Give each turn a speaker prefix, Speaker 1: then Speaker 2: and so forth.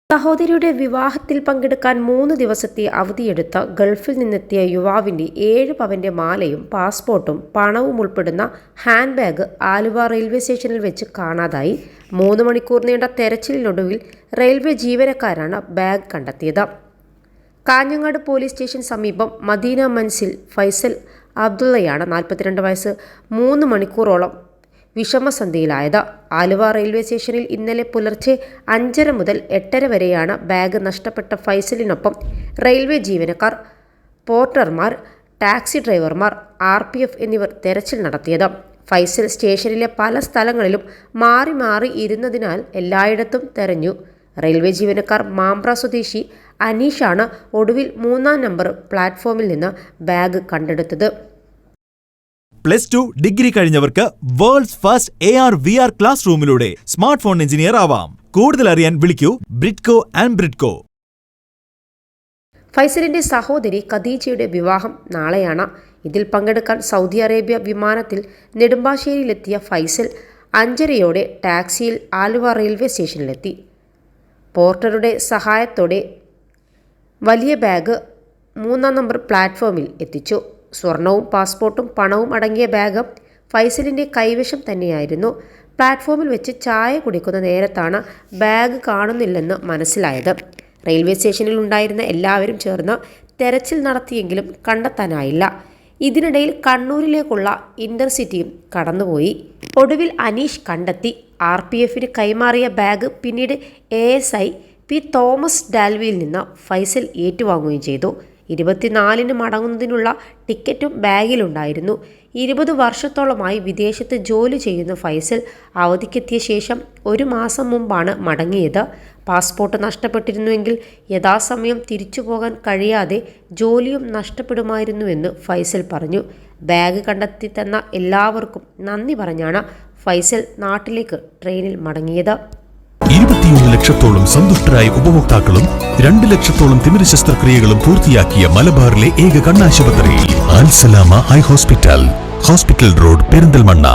Speaker 1: സഹോദരിയുടെ വിവാഹത്തിൽ പങ്കെടുക്കാൻ 3 ദിവസത്തെ അവധിയെടുത്ത ഗൾഫിൽ നിന്നെത്തിയ യുവാവിന്റെ 7 പവന്റെ മാലയും പാസ്പോർട്ടും പണവും ഉൾപ്പെടുന്ന ഹാൻഡ് ബാഗ് ആലുവ റെയിൽവേ സ്റ്റേഷനിൽ വെച്ച് കാണാതായി. 3 മണിക്കൂർ നീണ്ട തെരച്ചിലിനൊടുവിൽ റെയിൽവേ ജീവനക്കാരാണ് ബാഗ് കണ്ടെത്തിയത്. കാഞ്ഞങ്ങാട് പോലീസ് സ്റ്റേഷൻ സമീപം മദീന മൻസിൽ ഫൈസൽ അബ്ദുള്ളയാണ് 42 വയസ്സ് 3 മണിക്കൂറോളം വിഷമസന്ധിയിലായത്. ആലുവ റെയിൽവേ സ്റ്റേഷനിൽ ഇന്നലെ പുലർച്ചെ 5:30 മുതൽ 8:30 വരെയാണ് ബാഗ് നഷ്ടപ്പെട്ട ഫൈസലിനൊപ്പം റെയിൽവേ ജീവനക്കാർ, പോർട്ടർമാർ, ടാക്സി ഡ്രൈവർമാർ, RPF എന്നിവർ തെരച്ചിൽ നടത്തിയത്. ഫൈസൽ സ്റ്റേഷനിലെ പല സ്ഥലങ്ങളിലും മാറി മാറി ഇരുന്നതിനാൽ എല്ലായിടത്തും തെരഞ്ഞു. റെയിൽവേ ജീവനക്കാർ മാമ്പ്ര സ്വദേശി അനീഷാണ് ഒടുവിൽ 3-ാം നമ്പർ പ്ലാറ്റ്ഫോമിൽ നിന്ന് ബാഗ് കണ്ടെടുത്തത്.
Speaker 2: +2 ഡിഗ്രി കഴിഞ്ഞവർക്ക് വേൾഡ്സ് ഫസ്റ്റ് AR/VR ക്ലാസ് റൂമിലൂടെ സ്മാർട്ട് ഫോൺ എഞ്ചിനീയർ ആവാം. കൂടുതൽ അറിയാൻ വിളിക്കൂ ബ്രിഡ്കോ ആൻഡ് ബ്രിഡ്കോ.
Speaker 1: ഫൈസലിന്റെ സഹോദരി ഖദീജയുടെ വിവാഹം നാളെയാണ്. ഇതിൽ പങ്കെടുക്കാൻ സൗദി അറേബ്യ വിമാനത്തിൽ നെടുമ്പാശ്ശേരിയിലെത്തിയ ഫൈസൽ 5:30 ടാക്സിയിൽ ആലുവ റെയിൽവേ സ്റ്റേഷനിലെത്തി. പോർട്ടറുടെ സഹായത്തോടെ വലിയ ബാഗ് 3-ാം നമ്പർ പ്ലാറ്റ്ഫോമിൽ എത്തിച്ചു. സ്വർണവും പാസ്പോർട്ടും പണവും അടങ്ങിയ ബാഗ് ഫൈസലിന്റെ കൈവശം തന്നെയായിരുന്നു. പ്ലാറ്റ്ഫോമിൽ വെച്ച് ചായ കുടിക്കുന്ന നേരത്താണ് ബാഗ് കാണുന്നില്ലെന്ന് മനസ്സിലായത്. റെയിൽവേ സ്റ്റേഷനിൽ ഉണ്ടായിരുന്ന എല്ലാവരും ചേർന്ന് തെരച്ചിൽ നടത്തിയെങ്കിലും കണ്ടെത്താനായില്ല. ഇതിനിടയിൽ കണ്ണൂരിലേക്കുള്ള ഇന്റർസിറ്റിയും കടന്നുപോയി. ഒടുവിൽ അനീഷ് കണ്ടെത്തി. RPFന് കൈമാറിയ ബാഗ് പിന്നീട് ASI P തോമസ് ഡാൽവിയിൽ നിന്ന് ഫൈസൽ ഏറ്റുവാങ്ങുകയും ചെയ്തു. 24-ന് മടങ്ങുന്നതിനുള്ള ടിക്കറ്റും ബാഗിലുണ്ടായിരുന്നു. 20 വർഷത്തോളമായി വിദേശത്ത് ജോലി ചെയ്യുന്ന ഫൈസൽ അവധിക്കെത്തിയ ശേഷം 1 മാസം മുമ്പാണ് മടങ്ങിയത്. പാസ്പോർട്ട് നഷ്ടപ്പെട്ടിരുന്നുവെങ്കിൽ യഥാസമയം തിരിച്ചു പോകാൻ കഴിയാതെ ജോലിയും നഷ്ടപ്പെടുമായിരുന്നുവെന്ന് ഫൈസൽ പറഞ്ഞു. ബാഗ് കണ്ടെത്തി തന്ന എല്ലാവർക്കും നന്ദി പറഞ്ഞാണ് ഫൈസൽ നാട്ടിലേക്ക് ട്രെയിനിൽ മടങ്ങിയത്.
Speaker 3: 21 ലക്ഷത്തോളം സന്തുഷ്ടരായ ഉപഭോക്താക്കളും 2 ലക്ഷത്തോളം തിമിര ശസ്ത്രക്രിയകളും പൂർത്തിയാക്കിയ മലബാറിലെ ഏക കണ്ണാശുപത്രി അൽ സലാമ ഹൈ ഹോസ്പിറ്റൽ റോഡ്, പെരിന്തൽമണ്ണ.